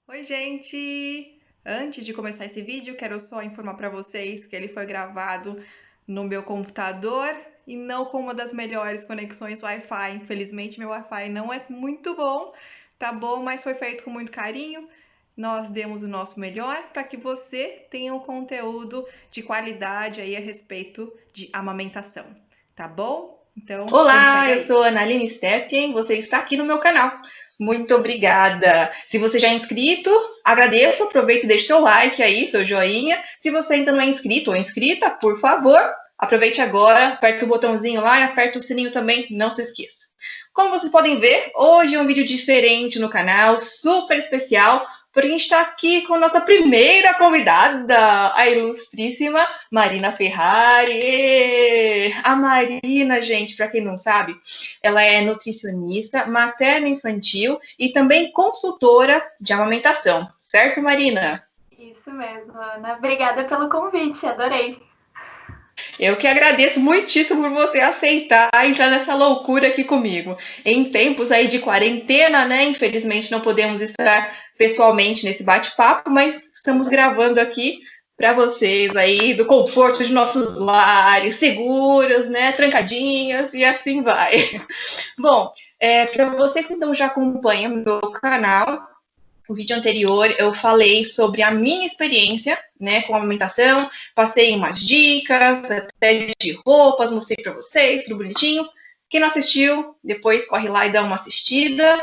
Oi, gente! Antes de começar esse vídeo, quero só informar para vocês que ele foi gravado no meu computador e não com uma das melhores conexões Wi-Fi. Infelizmente, meu Wi-Fi não é muito bom, tá bom? Mas foi feito com muito carinho. Nós demos o nosso melhor para que você tenha um conteúdo de qualidade aí a respeito de amamentação, tá bom? Então, Olá, confere eu aí. sou a Analine Steppen, você está aqui no meu canal. Muito obrigada. Se você já é inscrito, agradeço, aproveita e deixe seu like aí, seu joinha. Se você ainda não é inscrito ou inscrita, por favor, aproveite agora, aperta o botãozinho lá e aperta o sininho também, não se esqueça. Como vocês podem ver, hoje é um vídeo diferente no canal, super especial, porque a gente está aqui com a nossa primeira convidada, a ilustríssima Marina Ferrari. A Marina, gente, para quem não sabe, ela é nutricionista materno-infantil e também consultora de amamentação. Certo, Marina? Isso mesmo, Ana. Obrigada pelo convite, adorei. Eu que agradeço muitíssimo por você aceitar entrar nessa loucura aqui comigo. Em tempos aí de quarentena, né? Infelizmente não podemos estar pessoalmente nesse bate-papo, mas estamos gravando aqui para vocês aí do conforto de nossos lares, seguras, né? Trancadinhas e assim vai. Bom, para vocês que então já acompanham meu canal, no vídeo anterior eu falei sobre a minha experiência, né, com a amamentação, passei umas dicas, até de roupas, mostrei para vocês, tudo bonitinho. Quem não assistiu, depois corre lá e dá uma assistida,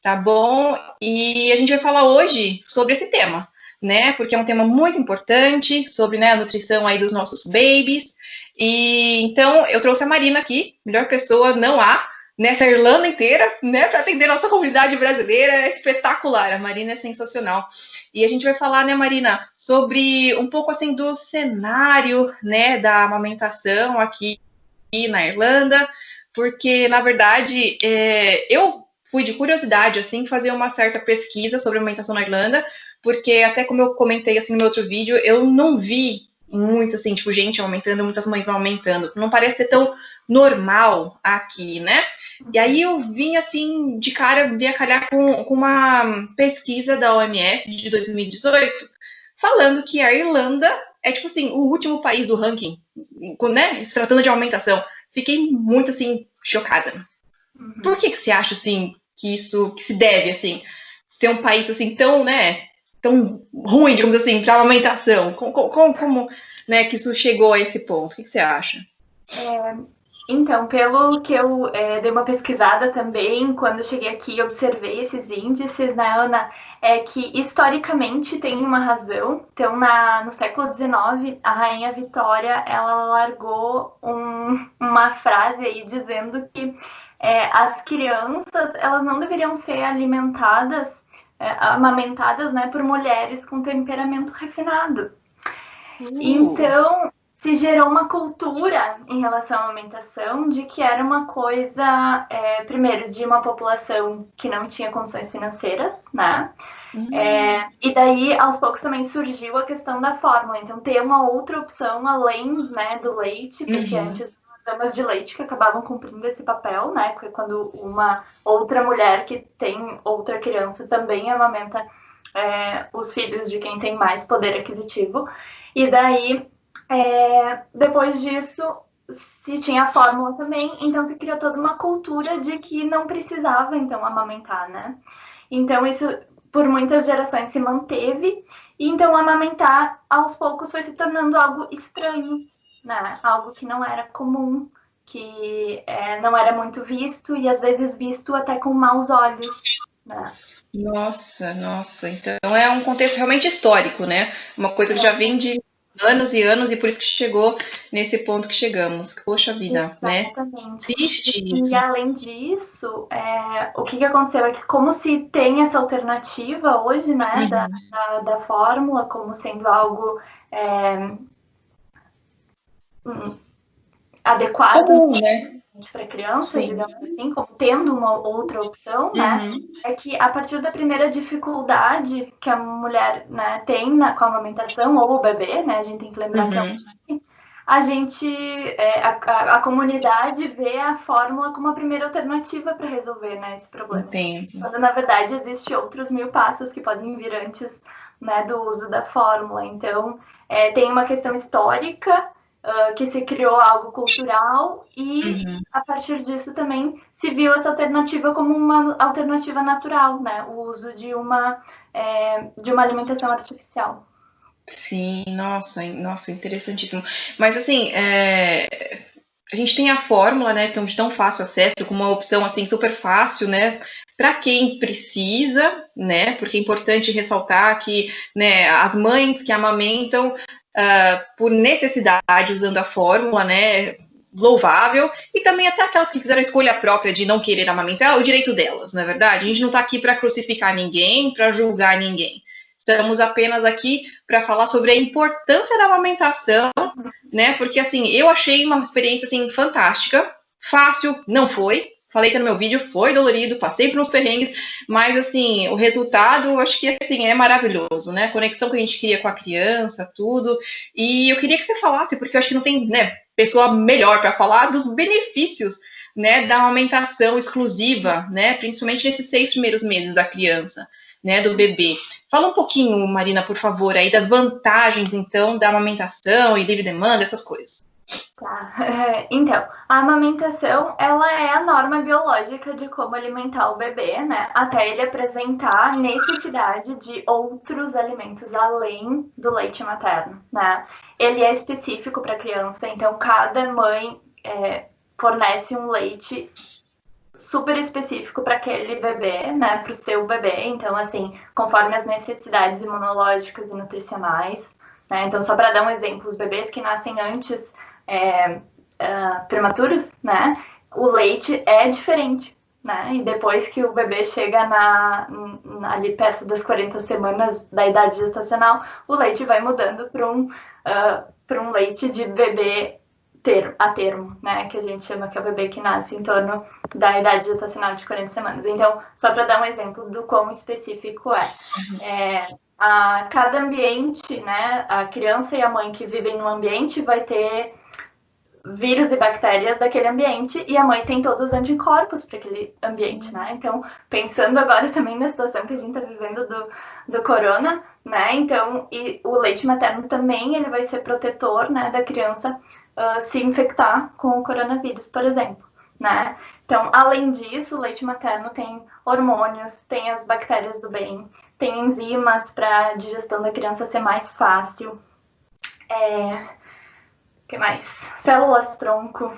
tá bom? E a gente vai falar hoje sobre esse tema, né, porque é um tema muito importante, sobre, né, a nutrição aí dos nossos babies. E então eu trouxe a Marina aqui, melhor pessoa não há, nessa Irlanda inteira, né, para atender nossa comunidade brasileira, é espetacular. A Marina é sensacional. E a gente vai falar, né, Marina, sobre um pouco assim do cenário, né, da amamentação aqui na Irlanda, porque na verdade eu fui de curiosidade assim fazer uma certa pesquisa sobre amamentação na Irlanda, porque até como eu comentei assim no meu outro vídeo, eu não vi muito assim, tipo, gente amamentando, muitas mães amamentando. Não parece ser tão normal aqui, né? E aí eu vim assim, de cara, de a calhar com uma pesquisa da OMS de 2018, falando que a Irlanda é, tipo assim, o último país do ranking, né? Se tratando de aumentação. Fiquei muito, assim, chocada. Por que você acha, assim, que isso que se deve, assim, ser um país, assim, tão, né, tão ruim, digamos assim, para amamentação? Como, né, que isso chegou a esse ponto? O que você acha? Então, pelo que eu dei uma pesquisada também, quando eu cheguei aqui e observei esses índices, né, Ana, é que historicamente tem uma razão. Então, no século XIX, a Rainha Vitória, ela largou uma frase aí dizendo que as crianças, elas não deveriam ser alimentadas, amamentadas, né, por mulheres com temperamento refinado. Então, se gerou uma cultura em relação à amamentação de que era uma coisa, primeiro, de uma população que não tinha condições financeiras, né? E daí, aos poucos, também surgiu a questão da fórmula. Então, ter uma outra opção além, né, do leite, porque antes as damas de leite que acabavam cumprindo esse papel, né? Quando uma outra mulher que tem outra criança também amamenta os filhos de quem tem mais poder aquisitivo. E daí, depois disso, se tinha a fórmula também, então se criou toda uma cultura de que não precisava, então, amamentar, né? Então, isso, por muitas gerações, se manteve. E, então, amamentar, aos poucos, foi se tornando algo estranho, né? Algo que não era comum, que não era muito visto e, às vezes, visto até com maus olhos, né? Nossa, nossa. Então é um contexto realmente histórico, né? Uma coisa que já vem de anos e anos e por isso que chegou nesse ponto que chegamos. Poxa vida, né? Exatamente. Triste E isso. além disso, o que aconteceu é que como se tem essa alternativa hoje, né, da fórmula como sendo algo adequado Comum, né? para crianças, Sim. digamos assim, como tendo uma outra opção, né, é que a partir da primeira dificuldade que a mulher, né, tem com a amamentação, ou o bebê, né, a gente tem que lembrar que é um a gente, a comunidade vê a fórmula como a primeira alternativa para resolver, né, esse problema. Entendo. Quando, na verdade, existem outros 1000 passos que podem vir antes, né, do uso da fórmula. Então, tem uma questão histórica, que se criou algo cultural e, a partir disso, também se viu essa alternativa como uma alternativa natural, né, o uso de uma alimentação artificial. Sim, nossa, interessantíssimo. Mas assim, a gente tem a fórmula, né, de tão fácil acesso, com uma opção assim super fácil, né, para quem precisa, né, porque é importante ressaltar que, né, as mães que amamentam por necessidade usando a fórmula, né, louvável, e também até aquelas que fizeram a escolha própria de não querer amamentar, é o direito delas, não é verdade? A gente não está aqui para crucificar ninguém, para julgar ninguém. Estamos apenas aqui para falar sobre a importância da amamentação, né? Porque, assim, eu achei uma experiência, assim, fantástica. Fácil, não foi. Falei que no meu vídeo foi dolorido, passei por uns perrengues, mas, assim, o resultado, eu acho que, assim, é maravilhoso, né? A conexão que a gente cria com a criança, tudo. E eu queria que você falasse, porque eu acho que não tem, né, pessoa melhor para falar dos benefícios, né, da amamentação exclusiva, né? Principalmente nesses 6 primeiros meses da criança, né, do bebê. Fala um pouquinho, Marina, por favor, aí das vantagens, então, da amamentação e livre demanda, essas coisas. Tá. Então, a amamentação, ela é a norma biológica de como alimentar o bebê, né, até ele apresentar necessidade de outros alimentos além do leite materno, né. Ele é específico para a criança, então cada mãe fornece um leite super específico para aquele bebê, né, para o seu bebê. Então, assim, conforme as necessidades imunológicas e nutricionais, né. Então, só para dar um exemplo, os bebês que nascem antes prematuros, né, o leite é diferente, né, e depois que o bebê chega ali perto das 40 semanas da idade gestacional, o leite vai mudando para um leite de bebê a termo, né, que a gente chama que é o bebê que nasce em torno da idade gestacional de 40 semanas. Então, só para dar um exemplo do quão específico a cada ambiente, né, a criança e a mãe que vivem no ambiente vai ter vírus e bactérias daquele ambiente e a mãe tem todos os anticorpos para aquele ambiente, né? Então, pensando agora também na situação que a gente está vivendo do corona, né? Então, e o leite materno também, ele vai ser protetor, né, da criança se infectar com o coronavírus, por exemplo, né? Então, além disso, o leite materno tem hormônios, tem as bactérias do bem, tem enzimas para a digestão da criança ser mais fácil. O que mais? Células tronco.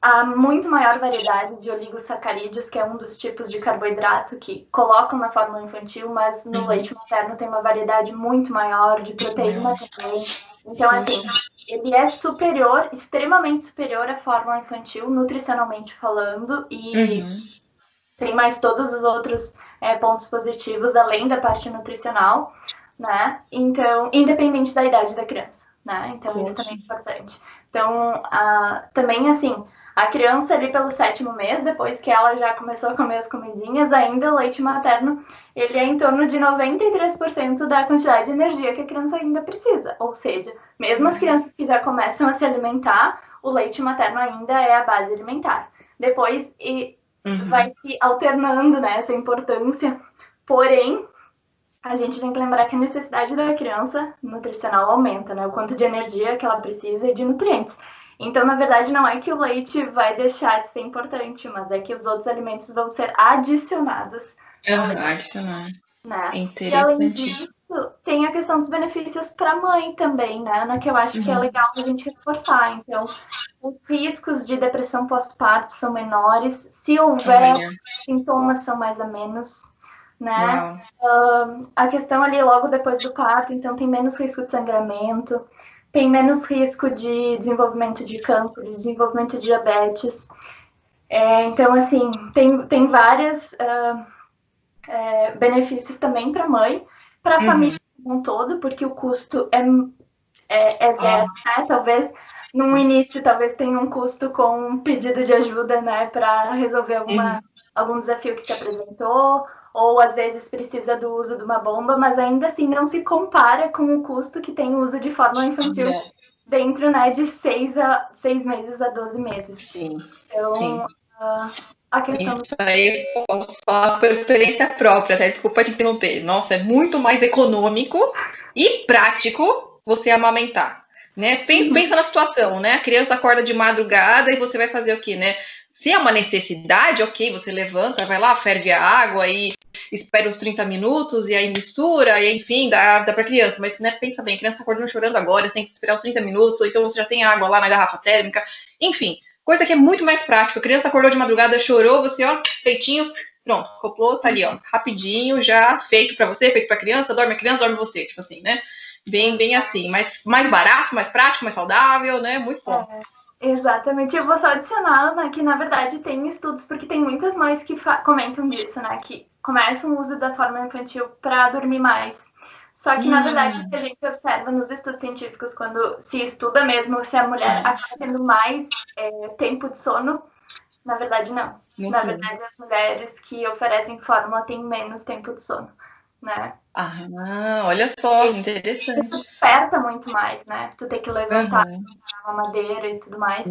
Há muito maior variedade de oligosacarídeos, que é um dos tipos de carboidrato que colocam na fórmula infantil, mas no leite materno tem uma variedade muito maior de proteína também. Então, assim, ele é superior, extremamente superior à fórmula infantil, nutricionalmente falando, e tem mais todos os outros pontos positivos, além da parte nutricional, né? Então, independente da idade da criança, né? Então, isso também é importante. Então, também, assim, a criança ali pelo 7º mês, depois que ela já começou a comer as comidinhas, ainda o leite materno, ele é em torno de 93% da quantidade de energia que a criança ainda precisa. Ou seja, mesmo as crianças que já começam a se alimentar, o leite materno ainda é a base alimentar. Depois vai se alternando, né, essa importância, porém, a gente tem que lembrar que a necessidade da criança nutricional aumenta, né, o quanto de energia que ela precisa e de nutrientes. Então, na verdade, não é que o leite vai deixar de ser importante, mas é que os outros alimentos vão ser adicionados. Adicionados. Né? E além disso, tem a questão dos benefícios para a mãe também, né? Que eu acho que é legal a gente reforçar. Então, os riscos de depressão pós-parto são menores, se houver sintomas são mais ou menos, né? A questão ali logo depois do parto, então tem menos risco de sangramento, tem menos risco de desenvolvimento de câncer, de desenvolvimento de diabetes. Então, assim, tem vários benefícios também para a mãe, para a família como um todo, porque o custo é zero, né? Talvez, no início, talvez tenha um custo com um pedido de ajuda, né, para resolver algum desafio que se apresentou, ou às vezes precisa do uso de uma bomba, mas ainda assim não se compara com o custo que tem o uso de fórmula infantil dentro, né, de 6 meses a 12 meses. Sim. Então, Sim. A questão... Isso aí eu posso falar por experiência própria, tá? Desculpa te interromper. Nossa, é muito mais econômico e prático você amamentar, né? Pensa na situação, né? A criança acorda de madrugada e você vai fazer o quê, né? Se é uma necessidade, ok, você levanta, vai lá, ferve a água e espera uns 30 minutos e aí mistura, e enfim, dá pra criança. Mas, né, pensa bem, a criança tá acordando chorando agora, você tem que esperar uns 30 minutos, ou então você já tem água lá na garrafa térmica, enfim. Coisa que é muito mais prática. A criança acordou de madrugada, chorou, você, ó, feitinho, pronto, acoplou, tá ali, ó, rapidinho, já feito pra você, feito pra criança, dorme você, tipo assim, né? Bem assim, mais barato, mais prático, mais saudável, né? Muito bom. Exatamente. Eu vou só adicionar, né, que na verdade tem estudos, porque tem muitas mães que comentam disso, né, que começam o uso da fórmula infantil para dormir mais. Só que, na verdade, o que a gente observa nos estudos científicos, quando se estuda mesmo se a mulher acaba tendo mais tempo de sono, na verdade, não. Na verdade, as mulheres que oferecem fórmula têm menos tempo de sono, né? Ah, olha só, interessante. Tu desperta muito mais, né? Tu tem que levantar a mamadeira e tudo mais.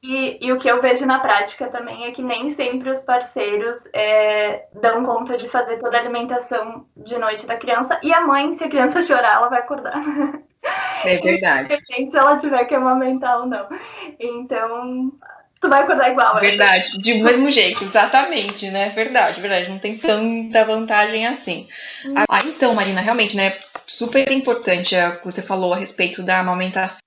E o que eu vejo na prática também é que nem sempre os parceiros dão conta de fazer toda a alimentação de noite da criança. E a mãe, se a criança chorar, ela vai acordar. É verdade. Independente se ela tiver que amamentar ou não. Então, tu vai acordar igual. Verdade, de mesmo jeito, exatamente, né? Verdade. Não tem tanta vantagem assim. Então, Marina, realmente, né? Super importante o que você falou a respeito da amamentação.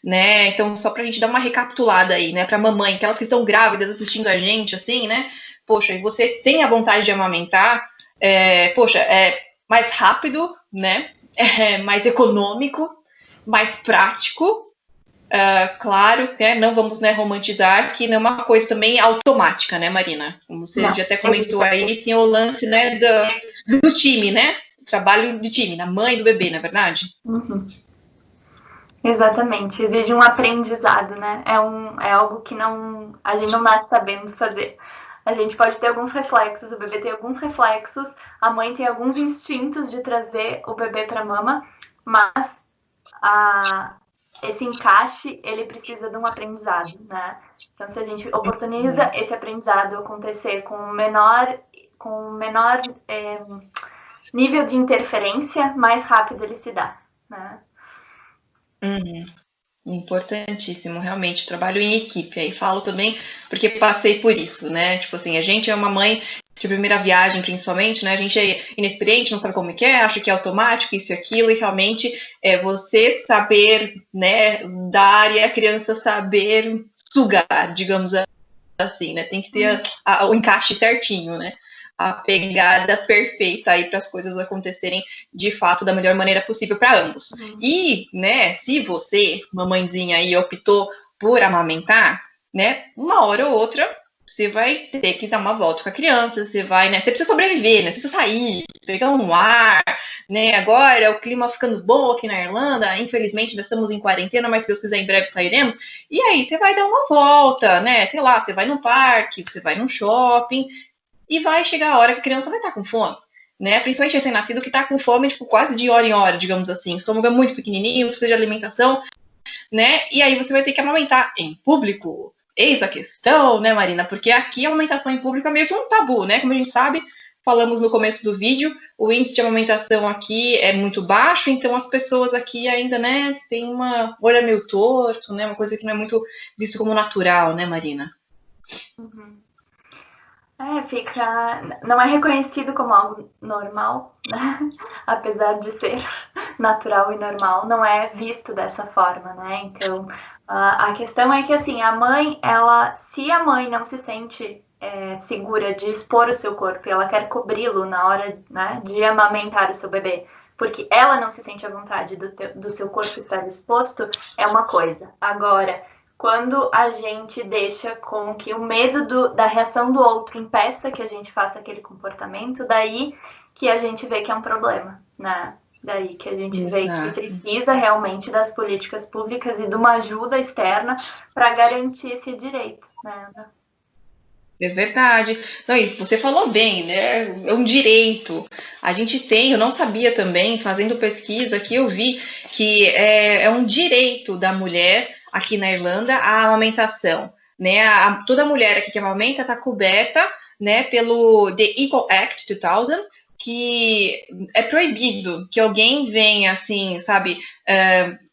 Né? Então, só pra gente dar uma recapitulada aí, né, pra mamãe, aquelas que estão grávidas assistindo a gente, assim, né, poxa, e você tem a vontade de amamentar, poxa, é mais rápido, né, mais econômico, mais prático, claro, né, não vamos, né, romantizar que não é uma coisa também automática, né, Marina, como você já até comentou aí, tem o lance, né, do time, né, trabalho de time, da mãe e do bebê, não é verdade? Exatamente, exige um aprendizado, né? É algo que a gente não nasce sabendo fazer. A gente pode ter alguns reflexos, o bebê tem alguns reflexos, a mãe tem alguns instintos de trazer o bebê para a mama, mas esse encaixe, ele precisa de um aprendizado, né? Então, se a gente oportuniza esse aprendizado acontecer com o menor nível de interferência, mais rápido ele se dá, né? Importantíssimo, realmente, trabalho em equipe, aí falo também, porque passei por isso, né, tipo assim, a gente é uma mãe de primeira viagem, principalmente, né, a gente é inexperiente, não sabe como que é, acha que é automático, isso e aquilo, e realmente é você saber, né, dar e a criança saber sugar, digamos assim, né, tem que ter o encaixe certinho, né, a pegada perfeita aí para as coisas acontecerem de fato da melhor maneira possível para ambos. E, né, se você, mamãezinha aí, optou por amamentar, né, uma hora ou outra você vai ter que dar uma volta com a criança, você vai, né, você precisa sobreviver, né, você precisa sair, pegar um ar, né, agora o clima ficando bom aqui na Irlanda, infelizmente nós estamos em quarentena, mas se Deus quiser em breve sairemos, e aí você vai dar uma volta, né, sei lá, você vai num parque, você vai num shopping, e vai chegar a hora que a criança vai estar com fome, né? Principalmente recém-nascido que está com fome, tipo, quase de hora em hora, digamos assim. O estômago é muito pequenininho, precisa de alimentação, né? E aí você vai ter que amamentar em público. Eis a questão, né, Marina? Porque aqui a amamentação em público é meio que um tabu, né? Como a gente sabe, falamos no começo do vídeo, o índice de amamentação aqui é muito baixo, então as pessoas aqui ainda, né, tem uma olho meio torto, né? Uma coisa que não é muito visto como natural, né, Marina? Não é reconhecido como algo normal, né? Apesar de ser natural e normal, não é visto dessa forma, né? Então, a questão é que, assim, se a mãe não se sente segura de expor o seu corpo e ela quer cobri-lo na hora, né, de amamentar o seu bebê, porque ela não se sente à vontade do seu corpo estar exposto, é uma coisa. Agora, quando a gente deixa com que o medo da reação do outro impeça que a gente faça aquele comportamento, daí que a gente vê que é um problema, né? Daí que a gente vê que precisa realmente das políticas públicas e de uma ajuda externa para garantir esse direito, né? É verdade. Não, e você falou bem, né? É um direito. A gente tem, eu não sabia também, fazendo pesquisa aqui, eu vi que é um direito da mulher aqui na Irlanda a amamentação, né? Toda mulher aqui que amamenta está coberta, né, pelo The Equal Act 2000, que é proibido que alguém venha, assim, sabe,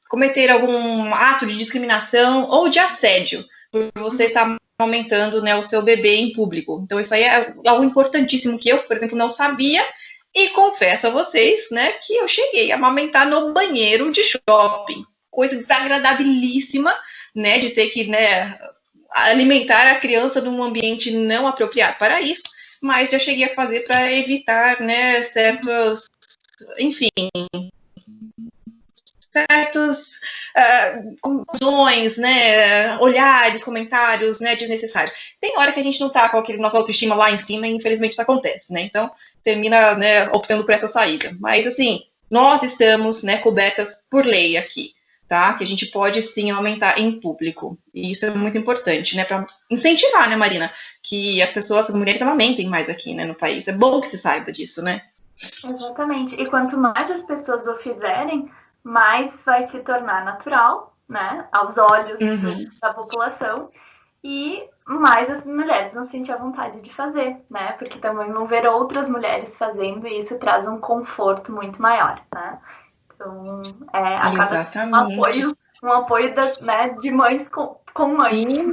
cometer algum ato de discriminação ou de assédio por você estar aumentando, né, o seu bebê em público. Então, isso aí é algo importantíssimo que eu, por exemplo, não sabia. E confesso a vocês, né, que eu cheguei a amamentar no banheiro de shopping. Coisa desagradabilíssima, né, de ter que, né, alimentar a criança num ambiente não apropriado para isso. Mas já cheguei a fazer para evitar, né, certos, enfim, certas conclusões, né, olhares, comentários, né, desnecessários. Tem hora que a gente não tá com aquele nossa autoestima lá em cima e infelizmente isso acontece, né? Então termina, né, optando por essa saída. Mas assim, nós estamos, né, cobertas por lei aqui, tá? Que a gente pode sim aumentar em público. E isso é muito importante, né, para incentivar, né, Marina, que as pessoas, as mulheres amamentem mais aqui, né, no país. É bom que se saiba disso, né? Exatamente. E quanto mais as pessoas o fizerem, mais vai se tornar natural, né, aos olhos da população, e mais as mulheres vão sentir a vontade de fazer, né, porque também vão ver outras mulheres fazendo e isso traz um conforto muito maior, né. Então, acaba um apoio das, né, de mães com mães. Sim.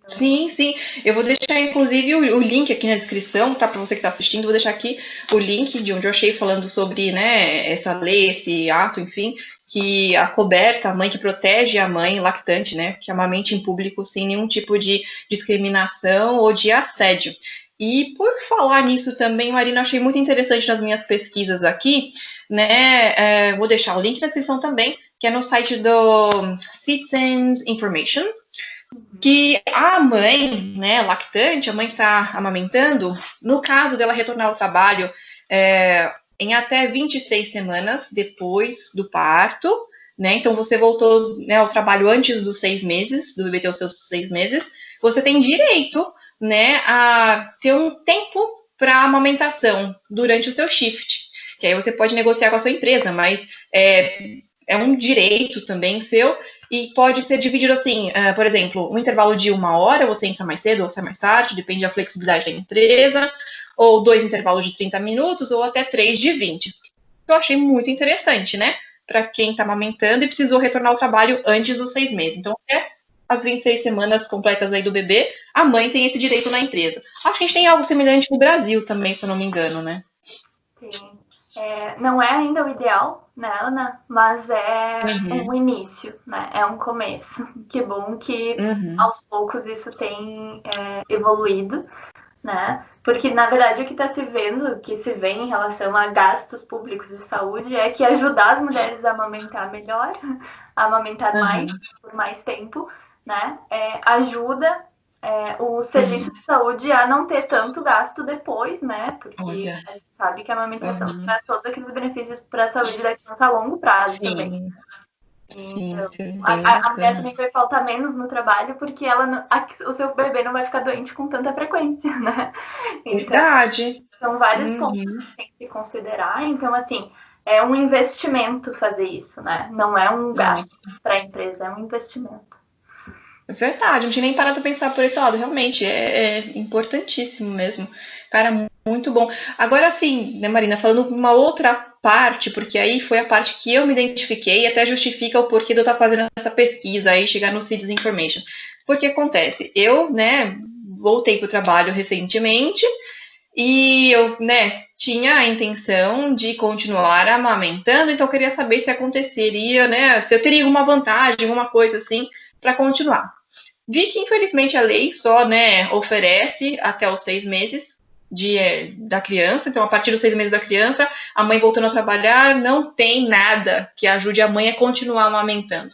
Sim, sim. Eu vou deixar, inclusive, o link aqui na descrição, tá? Para você que está assistindo, vou deixar aqui o link de onde eu achei falando sobre, né, essa lei, esse ato, enfim, que acoberta a mãe, que protege a mãe lactante, né, que amamente em público sem nenhum tipo de discriminação ou de assédio. E por falar nisso também, Marina, achei muito interessante nas minhas pesquisas aqui, né, vou deixar o link na descrição também, que é no site do Citizens Information, que a mãe, né, lactante, a mãe que está amamentando, no caso dela retornar ao trabalho em até 26 semanas depois do parto, né, então você voltou, né, ao trabalho antes dos 6 meses, do bebê ter os seus 6 meses, você tem direito, né, a ter um tempo para amamentação durante o seu shift, que aí você pode negociar com a sua empresa, mas é um direito também seu, e pode ser dividido assim, por exemplo, um intervalo de 1 hora, você entra mais cedo ou sai mais tarde, depende da flexibilidade da empresa, ou 2 intervalos de 30 minutos, ou até 3 de 20. Eu achei muito interessante, né? Para quem está amamentando e precisou retornar ao trabalho antes dos 6 meses. Então, até as 26 semanas completas aí do bebê, a mãe tem esse direito na empresa. Acho que a gente tem algo semelhante no Brasil também, se eu não me engano, né? Sim. Não é ainda o ideal, né, Ana? Mas é um início, né? É um começo. Que bom que aos poucos isso tem evoluído, né? Porque, na verdade, o que está se vendo, que se vê em relação a gastos públicos de saúde é que ajudar as mulheres a amamentar melhor, a amamentar mais, por mais tempo, né? Ajuda o serviço de saúde a não ter tanto gasto depois, né? Porque a gente sabe que a amamentação traz todos aqueles benefícios para a saúde da criança a longo prazo também. Então, a mulher também vai faltar menos no trabalho porque o seu bebê não vai ficar doente com tanta frequência, né? Então, verdade. São vários pontos que tem que considerar. Então, assim, é um investimento fazer isso, né? Não é um gasto para a empresa, é um investimento. É verdade, não tinha nem parado para pensar por esse lado, realmente, é importantíssimo mesmo. Cara, muito bom. Agora sim, né, Marina, falando uma outra parte, porque aí foi a parte que eu me identifiquei e até justifica o porquê de eu estar fazendo essa pesquisa aí, chegar no Citizens Information. Porque acontece, eu, né, voltei para o trabalho recentemente e eu, né, tinha a intenção de continuar amamentando, então eu queria saber se aconteceria, né, se eu teria alguma vantagem, alguma coisa assim, para continuar. Vi que, infelizmente, a lei só, né, oferece até os 6 meses da criança. Então, a partir dos 6 meses da criança, a mãe voltando a trabalhar, não tem nada que ajude a mãe a continuar amamentando.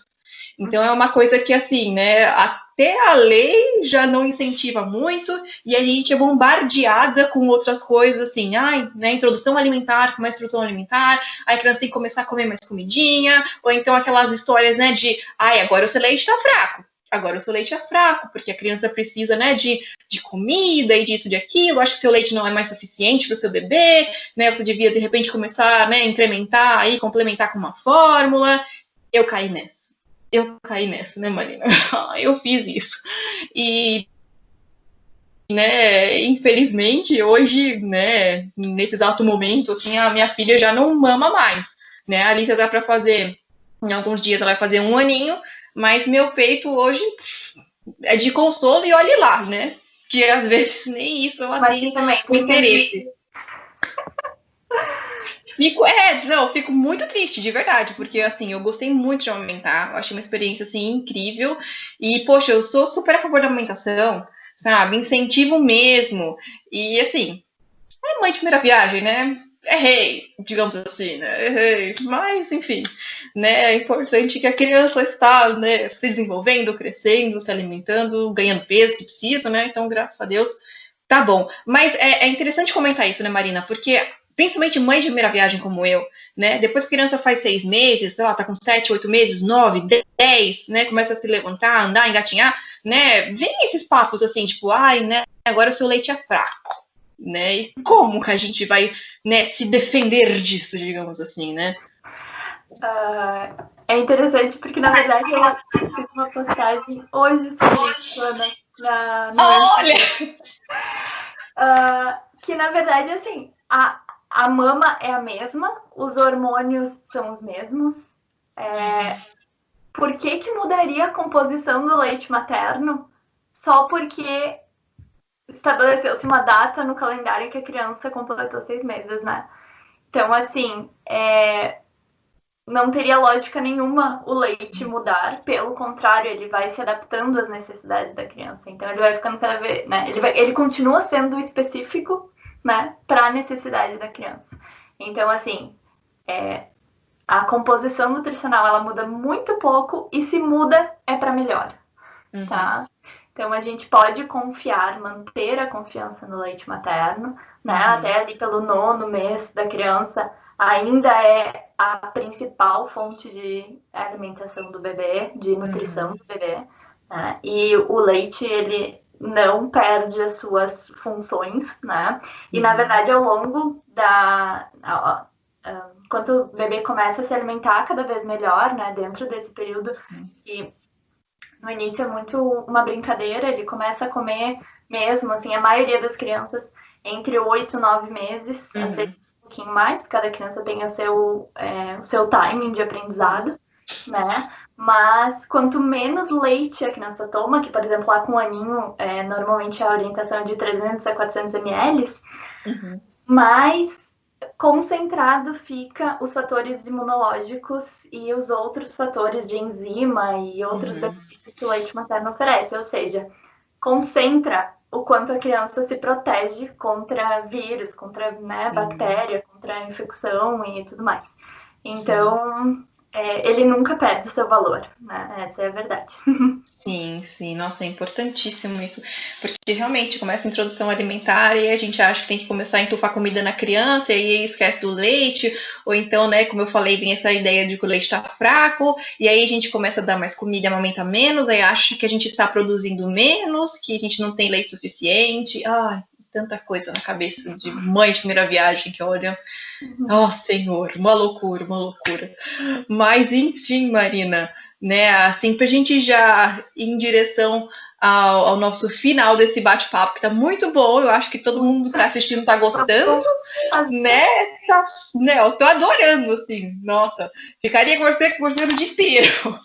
Então, é uma coisa que, assim, né, até a lei já não incentiva muito e a gente é bombardeada com outras coisas, assim, né, introdução alimentar, mais introdução alimentar, aí a criança tem que começar a comer mais comidinha, ou então aquelas histórias, né, de, agora o seu leite tá fraco. agora o seu leite é fraco, porque a criança precisa, né, de comida e disso, de aquilo, acho que seu leite não é mais suficiente para o seu bebê, né, você devia, de repente, começar, né, incrementar aí, complementar com uma fórmula. Eu caí nessa, né, Marina? Eu fiz isso. E, né, infelizmente, hoje, né, nesse exato momento, assim, a minha filha já não mama mais, né, a Alicia dá para fazer, em alguns dias ela vai fazer 1 aninho, mas meu peito hoje é de consolo e olhe lá, né, que às vezes nem isso ela Mas tem também, interesse. Fico muito triste, de verdade, porque, assim, eu gostei muito de amamentar, eu achei uma experiência, assim, incrível, e, poxa, eu sou super a favor da amamentação, sabe, incentivo mesmo, e, assim, é mãe de primeira viagem, né, errei, digamos assim, né, errei, mas, enfim, né, é importante que a criança está, né, se desenvolvendo, crescendo, se alimentando, ganhando peso que precisa, né, então, graças a Deus, tá bom. Mas é interessante comentar isso, né, Marina, porque principalmente mães de primeira viagem como eu, né? Depois que a criança faz 6 meses, sei lá, tá com 7, 8 meses, 9, 10, né? Começa a se levantar, andar, engatinhar, né? Vem esses papos assim, tipo, ai, né? Agora o seu leite é fraco, né? E como que a gente vai, né, se defender disso, digamos assim, né? É interessante porque, na verdade, eu fiz uma postagem hoje sobre isso, Ana, no Olha! que, na verdade, assim, a mama é a mesma, os hormônios são os mesmos. Por que mudaria a composição do leite materno só porque estabeleceu-se uma data no calendário que a criança completou 6 meses, né? Então, assim, não teria lógica nenhuma o leite mudar, pelo contrário, ele vai se adaptando às necessidades da criança. Então ele vai ficando cada vez, né? Ele continua sendo específico, né, para a necessidade da criança. Então, assim, a composição nutricional ela muda muito pouco e se muda é para melhor, tá? Então a gente pode confiar, manter a confiança no leite materno, né? Até ali pelo 9º mês da criança ainda é a principal fonte de alimentação do bebê, de nutrição do bebê, né? E o leite, ele não perde as suas funções, né? E, na verdade, ao longo quando o bebê começa a se alimentar cada vez melhor, né? Dentro desse período que no início é muito uma brincadeira, ele começa a comer mesmo, assim, a maioria das crianças entre 8 e 9 meses, às vezes um pouquinho mais, porque cada criança tem o seu timing de aprendizado, né? Mas quanto menos leite a criança toma, que, por exemplo, lá com 1 aninho, normalmente a orientação é de 300 a 400 ml, mais concentrado fica os fatores imunológicos e os outros fatores de enzima e outros benefícios que o leite materno oferece, ou seja, concentra o quanto a criança se protege contra vírus, contra, né, bactéria, contra infecção e tudo mais. Então, ele nunca perde o seu valor, né? Essa é a verdade. Sim, nossa, é importantíssimo isso, porque realmente começa a introdução alimentar e a gente acha que tem que começar a entufar comida na criança e aí esquece do leite, ou então, né, como eu falei, vem essa ideia de que o leite está fraco, e aí a gente começa a dar mais comida e amamenta menos, aí acha que a gente está produzindo menos, que a gente não tem leite suficiente, ai, tanta coisa na cabeça de mãe de primeira viagem que olha, ó, Senhor, uma loucura. Mas, enfim, Marina, né, assim, pra gente já ir em direção ao nosso final desse bate-papo, que tá muito bom, eu acho que todo mundo que tá assistindo tá gostando, né, eu tô adorando, assim, nossa, ficaria conversando o dia inteiro,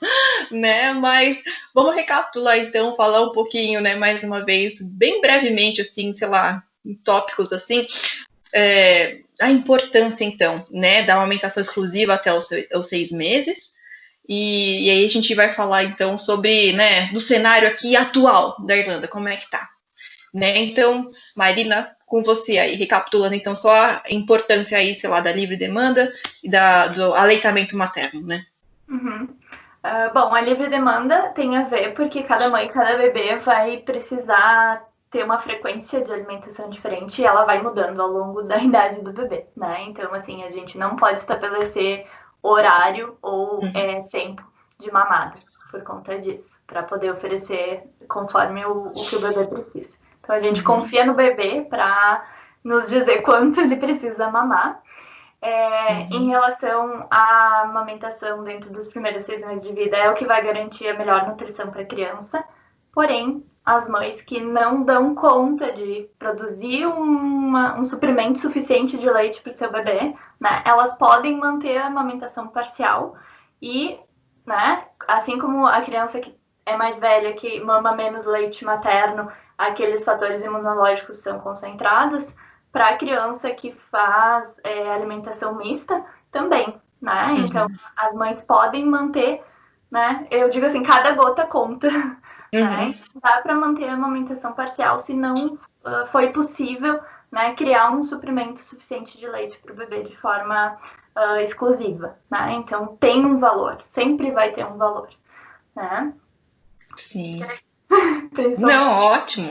né, mas vamos recapitular, então, falar um pouquinho, né, mais uma vez, bem brevemente, assim, sei lá, em tópicos, assim, a importância, então, né, da amamentação exclusiva até os 6 meses, e aí a gente vai falar, então, sobre, né, do cenário aqui atual da Irlanda, como é que tá, né, então, Marina, com você aí, recapitulando, então, só a importância aí, sei lá, da livre demanda e do aleitamento materno, né? Bom, a livre demanda tem a ver porque cada mãe, cada bebê vai precisar ter uma frequência de alimentação diferente e ela vai mudando ao longo da idade do bebê, né? Então, assim, a gente não pode estabelecer horário ou tempo de mamada, por conta disso, para poder oferecer conforme o que o bebê precisa. Então a gente confia no bebê para nos dizer quanto ele precisa mamar. Em relação à amamentação dentro dos primeiros 6 meses de vida, é o que vai garantir a melhor nutrição para a criança. Porém, as mães que não dão conta de produzir um suprimento suficiente de leite para o seu bebê, né, elas podem manter a amamentação parcial e, né, assim como a criança que é mais velha, que mama menos leite materno, aqueles fatores imunológicos são concentrados, para a criança que faz alimentação mista também, né? Então, as mães podem manter, né? Eu digo assim, cada gota conta, né? Dá para manter a amamentação parcial se não foi possível, né, criar um suprimento suficiente de leite para o bebê de forma exclusiva, né? Então, tem um valor, sempre vai ter um valor, né? Sim. Não, ótimo.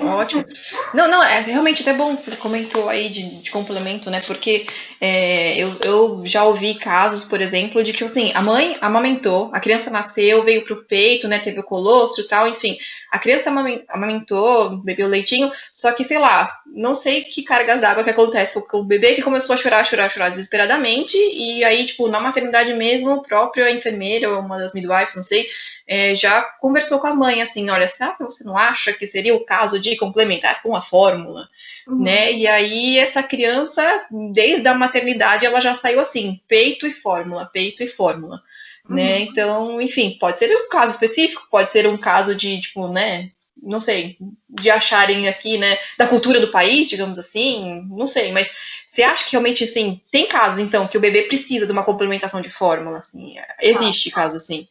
Não, é realmente até bom, você comentou aí de complemento, né, porque eu já ouvi casos, por exemplo, de que, assim, a mãe amamentou, a criança nasceu, veio pro peito, né, teve o colostro e tal, enfim, a criança amamentou, bebeu leitinho, só que, sei lá, não sei que cargas d'água que acontece com o bebê que começou a chorar desesperadamente, e aí, tipo, na maternidade mesmo, o próprio a enfermeira, ou uma das midwives, não sei, já conversou com a mãe, assim, olha, será que você não acha que seria o caso de complementar com a fórmula, né? E aí essa criança, desde a maternidade, ela já saiu assim, peito e fórmula, né? Então, enfim, pode ser um caso específico, pode ser um caso de, tipo, né, não sei, de acharem aqui, né, da cultura do país, digamos assim, não sei, mas você acha que realmente, assim, tem casos, então, que o bebê precisa de uma complementação de fórmula, assim, existe caso assim?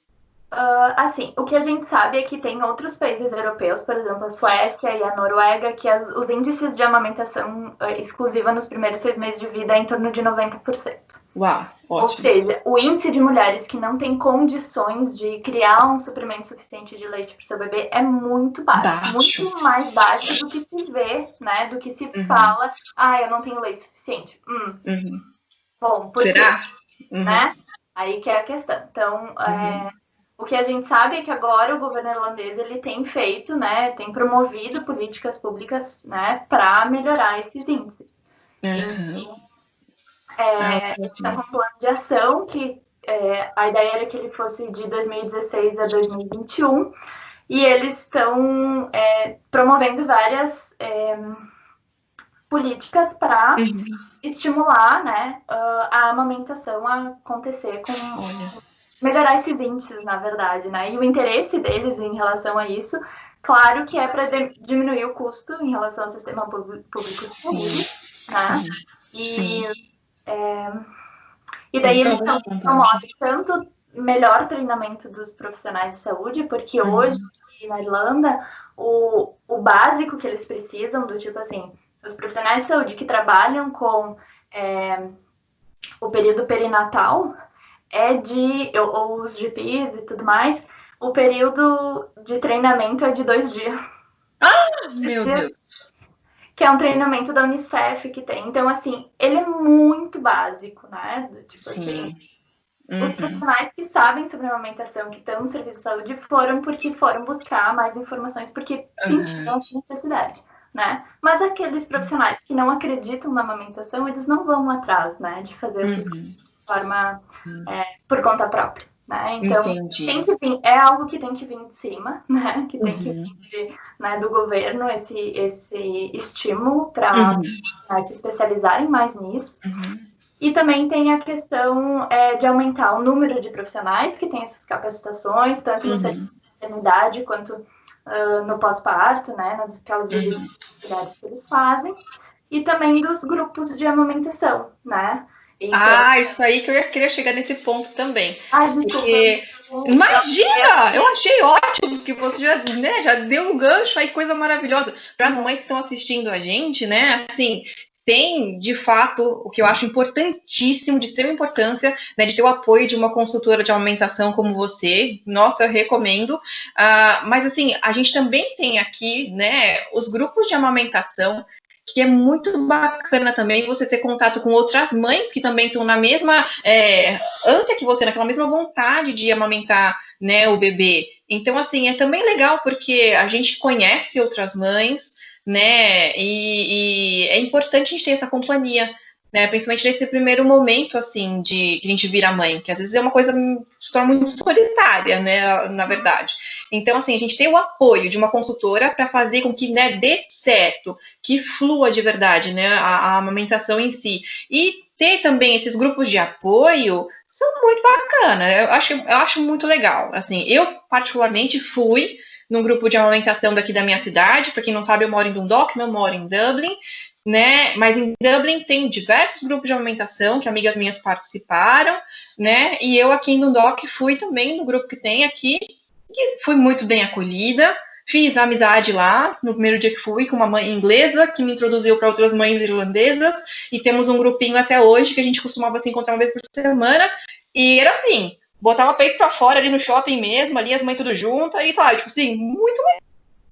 Assim, o que a gente sabe é que tem outros países europeus, por exemplo, a Suécia e a Noruega, que os índices de amamentação exclusiva nos primeiros 6 meses de vida é em torno de 90%. Uau, ótimo. Ou seja, o índice de mulheres que não têm condições de criar um suprimento suficiente de leite para o seu bebê é muito baixo. Muito mais baixo do que se vê, né? Do que se fala, eu não tenho leite suficiente. Bom, por será? Quê? Né? Aí que é a questão. Então, o que a gente sabe é que agora o governo irlandês ele tem feito, né, tem promovido políticas públicas, né, para melhorar esses índices. Então, eles estão com um plano de ação que a ideia era que ele fosse de 2016 a 2021 e eles estão promovendo várias políticas para estimular, né, a amamentação a acontecer com melhorar esses índices, na verdade, né? E o interesse deles em relação a isso, claro que é para diminuir o custo em relação ao sistema público de saúde, né? E daí eles promovem tanto melhor treinamento dos profissionais de saúde, porque hoje na Irlanda o básico que eles precisam, do tipo assim, os profissionais de saúde que trabalham com o período perinatal ou os GPs e tudo mais, o período de treinamento é de 2 dias. Meu Deus! Que é um treinamento da Unicef que tem. Então, assim, ele é muito básico, né? Tipo assim, os profissionais que sabem sobre amamentação, que estão no serviço de saúde, foram porque foram buscar mais informações, porque sentiram essa necessidade, né? Mas aqueles profissionais que não acreditam na amamentação, eles não vão atrás, né? De fazer essas coisas de forma por conta própria, né? Então, tem que vir, é algo que tem que vir de cima, né? Que tem que vir do governo esse estímulo para se especializarem mais nisso. E também tem a questão de aumentar o número de profissionais que têm essas capacitações, tanto no serviço de maternidade quanto no pós-parto, né? Nas aquelas atividades que eles fazem. E também dos grupos de amamentação, né? Então, isso aí que eu queria chegar nesse ponto também. Desculpa. Porque, imagina! Eu achei ótimo que você já deu um gancho aí, coisa maravilhosa. Para as mães que estão assistindo a gente, né? Assim, tem, de fato, o que eu acho importantíssimo, de extrema importância, né, de ter o apoio de uma consultora de amamentação como você. Nossa, eu recomendo. Mas, assim, a gente também tem aqui, né, os grupos de amamentação que é muito bacana também você ter contato com outras mães que também estão na mesma ânsia que você, naquela mesma vontade de amamentar, né, o bebê. Então, assim, é também legal porque a gente conhece outras mães, né, e é importante a gente ter essa companhia, né, principalmente nesse primeiro momento, assim, de que a gente vira mãe, que às vezes é uma coisa se torna muito solitária, né, na verdade. Então, assim, a gente tem o apoio de uma consultora para fazer com que, né, dê certo, que flua de verdade, né, a amamentação em si. E ter também esses grupos de apoio são muito bacana. Eu acho muito legal. Assim, eu particularmente fui num grupo de amamentação daqui da minha cidade. Para quem não sabe, eu moro em Dundalk, não moro em Dublin, né? Mas em Dublin tem diversos grupos de amamentação que amigas minhas participaram, né? E eu aqui em Dundalk fui também no grupo que tem aqui e fui muito bem acolhida. Fiz amizade lá no primeiro dia que fui com uma mãe inglesa que me introduziu para outras mães irlandesas e temos um grupinho até hoje que a gente costumava se encontrar uma vez por semana e era assim, botar o peito para fora ali no shopping mesmo, ali as mães tudo junto e sabe, tipo assim, muito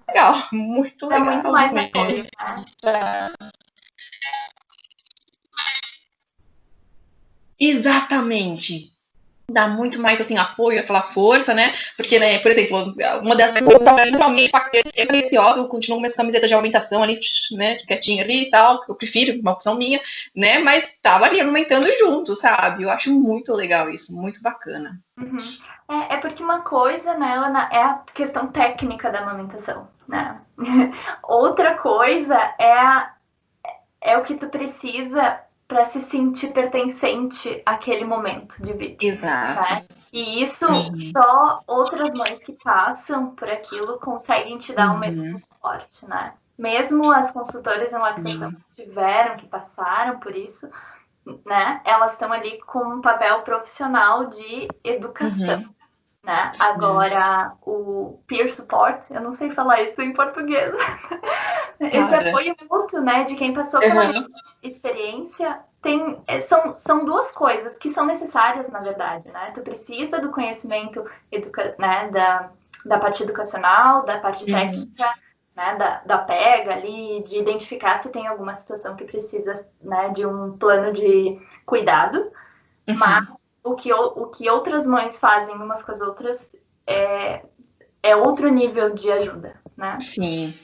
legal, muito legal. É muito mais apoio, né? Exatamente. Dá muito mais, assim, apoio, aquela força, né? Porque, né, por exemplo, uma das coisas é preciosa, eu continuo com minhas camisetas de amamentação ali, né, quietinha ali e tal, que eu prefiro, uma opção minha, né? Mas tava ali amamentando junto, sabe? Eu acho muito legal isso, muito bacana. Uhum. É porque uma coisa, né, Ana, é a questão técnica da amamentação, né? Outra coisa é o que tu precisa para se sentir pertencente àquele momento de vida. Exato. Né? E isso só outras mães que passam por aquilo conseguem te dar o mesmo suporte, né? Mesmo as consultoras em lactação que tiveram, que passaram por isso, né? Elas estão ali com um papel profissional de educação. Né? Agora, o peer support, eu não sei falar isso em português. Esse apoio mútuo, né, de quem passou pela experiência, são duas coisas que são necessárias, na verdade, né? Tu precisa do conhecimento né, da parte educacional, da parte técnica, né, da pega ali, de identificar se tem alguma situação que precisa, né, de um plano de cuidado, mas o que outras mães fazem umas com as outras é outro nível de ajuda, né? Sim.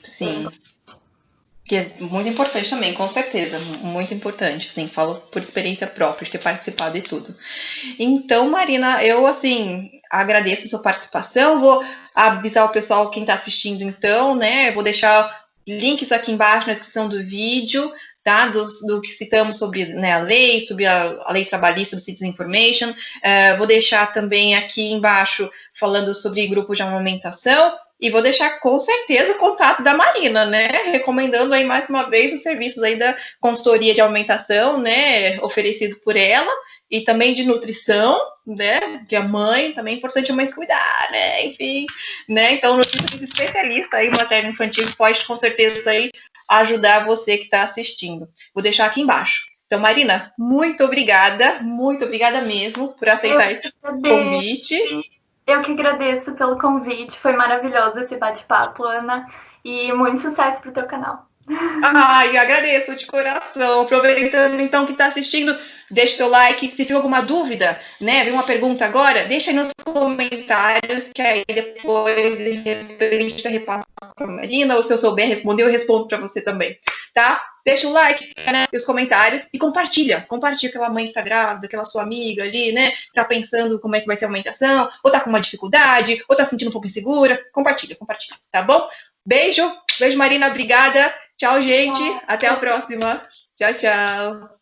Que é muito importante também, com certeza, muito importante, assim, falo por experiência própria, de ter participado e tudo. Então, Marina, eu, assim, agradeço a sua participação, vou avisar o pessoal, quem está assistindo, então, né, vou deixar links aqui embaixo na descrição do vídeo, tá, do que citamos sobre, né, a lei, sobre a lei trabalhista do Citizen Information, vou deixar também aqui embaixo falando sobre grupo de amamentação, e vou deixar com certeza o contato da Marina, né, recomendando aí mais uma vez os serviços aí da consultoria de amamentação, né, oferecido por ela, e também de nutrição, né, que a mãe, também é importante a mãe se cuidar, né, enfim, né, então nutricionista especialista aí, materno-infantil, pode com certeza aí ajudar você que está assistindo. Vou deixar aqui embaixo. Então, Marina, muito obrigada mesmo por aceitar esse convite. Eu que agradeço pelo convite, foi maravilhoso esse bate-papo, Ana, e muito sucesso pro teu canal. Ai, agradeço de coração. Aproveitando então que está assistindo, deixa o teu like. Se ficou alguma dúvida, né, vem uma pergunta agora, deixa aí nos comentários, que aí depois de repente eu repasso para a Marina, ou se eu souber responder, eu respondo para você também, tá? Deixa o like, né, e os comentários e compartilha aquela mãe que tá grávida, aquela sua amiga ali, né, tá pensando como é que vai ser a amamentação, ou tá com uma dificuldade, ou tá se sentindo um pouco insegura, compartilha, tá bom? Beijo, Marina, obrigada. Tchau, gente. Até a próxima. Tchau, tchau.